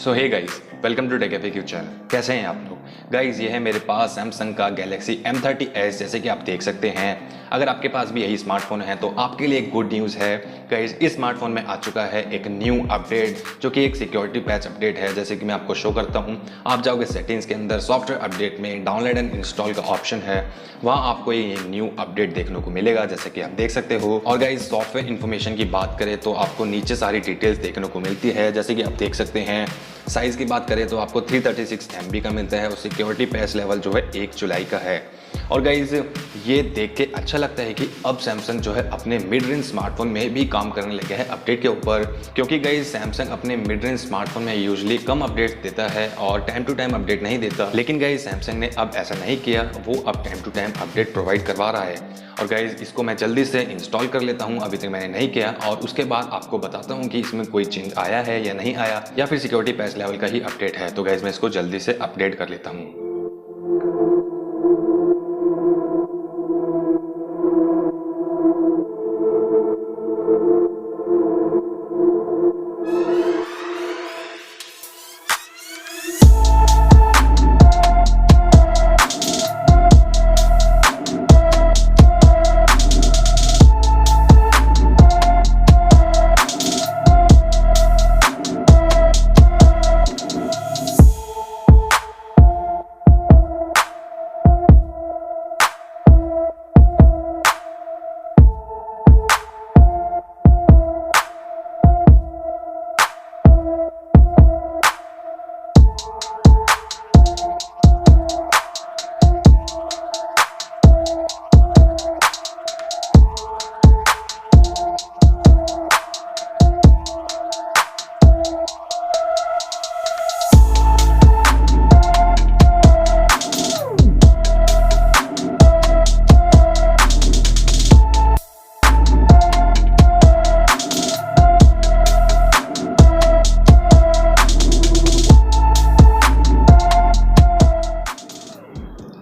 So hey guys, welcome to tech FAQ channel. कैसे हैं आप लोग? गाइस ये है मेरे पास सैमसंग का गैलेक्सी M30s, जैसे कि आप देख सकते हैं। अगर आपके पास भी यही स्मार्टफोन है तो आपके लिए एक गुड न्यूज़ है गाइस। इस स्मार्टफोन में आ चुका है एक न्यू अपडेट, जो कि एक सिक्योरिटी पैच अपडेट है। जैसे कि मैं आपको शो करता हूँ, आप जाओगे सेटिंग्स के अंदर, सॉफ्टवेयर अपडेट में डाउनलोड एंड इंस्टॉल का ऑप्शन है, वहाँ आपको ये न्यू अपडेट देखने को मिलेगा, जैसे कि आप देख सकते हो। और गाइस सॉफ्टवेयर इन्फॉर्मेशन की बात करें तो आपको नीचे सारी डिटेल्स देखने को मिलती है, जैसे कि आप देख सकते हैं। साइज़ की बात करें तो आपको 336 MB का मिलता है और सिक्योरिटी पैच लेवल जो है 1 जुलाई का है। और गाइज ये देख के अच्छा लगता है कि अब सैमसंग जो है अपने मिड रेंज स्मार्टफोन में भी काम करने लगे हैं अपडेट के ऊपर, क्योंकि गाइज सैमसंग अपने मिड रेंज स्मार्टफोन में यूजुअली कम अपडेट देता है और टाइम टू टाइम अपडेट नहीं देता। लेकिन गाइज सैमसंग ने अब ऐसा नहीं किया, वो अब time to time update provide करवा रहा है। और गाइज इसको मैं जल्दी से इंस्टॉल कर लेता हूँ, अभी तक मैंने नहीं किया, और उसके बाद आपको बताता हूँ कि इसमें कोई चेंज आया है या नहीं आया, या फिर सिक्योरिटी पैच लेवल का ही अपडेट है। तो गाइज मैं इसको जल्दी से अपडेट कर लेता हूँ।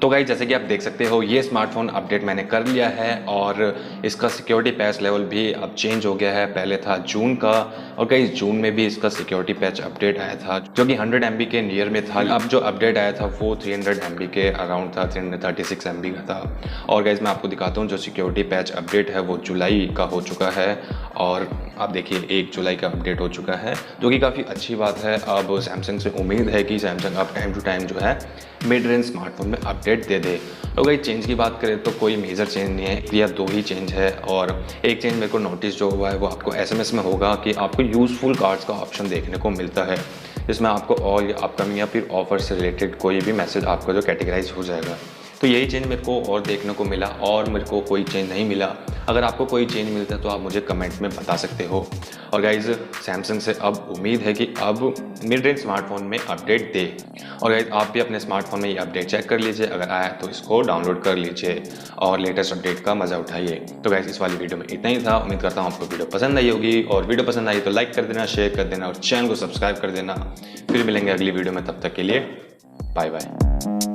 तो गाइस जैसे कि आप देख सकते हो, ये स्मार्टफोन अपडेट मैंने कर लिया है और इसका सिक्योरिटी पैच लेवल भी अब चेंज हो गया है। पहले था जून का, और गाइस जून में भी इसका सिक्योरिटी पैच अपडेट आया था, जो कि 100 MB के नियर में था। अब जो अपडेट आया था वो 300 MB के अराउंड था, 336 MB का था। और गाइस मैं आपको दिखाता हूँ, जो सिक्योरिटी पैच अपडेट है वो जुलाई का हो चुका है, और आप देखिए 1 जुलाई का अपडेट हो चुका है, जो कि काफ़ी अच्छी बात है। अब सैमसंग से उम्मीद है कि सैमसंग अब टाइम टू टाइम जो है मिड रेंज स्मार्टफोन में अपडेट दे दे। तो गाइस चेंज की बात करें तो कोई मेजर चेंज नहीं है, या 2 ही चेंज है। और एक चेंज मेरे को नोटिस जो हुआ है वो आपको SMS में होगा कि आपको यूज़फुल कार्ड्स का ऑप्शन देखने को मिलता है, जिसमें आपको ऑल या अपकमिंग या फिर ऑफर से रिलेटेड कोई भी मैसेज आपको जो कैटेगराइज हो जाएगा। तो यही चेंज मेरे को और देखने को मिला, और मेरे को कोई चेंज नहीं मिला। अगर आपको कोई चेंज मिलता है तो आप मुझे कमेंट में बता सकते हो। और गाइज़ सैमसंग से अब उम्मीद है कि अब मिड रेंज स्मार्टफोन में अपडेट दे। और गाइज़ आप भी अपने स्मार्टफोन में ये अपडेट चेक कर लीजिए, अगर आया तो इसको डाउनलोड कर लीजिए और लेटेस्ट अपडेट का मज़ा उठाइए। तो गाइज़ इस वाली वीडियो में इतना ही था। उम्मीद करता हूँ आपको वीडियो पसंद आई होगी, और वीडियो पसंद आई तो लाइक कर देना, शेयर कर देना और चैनल को सब्सक्राइब कर देना। फिर मिलेंगे अगली वीडियो में, तब तक के लिए बाय बाय।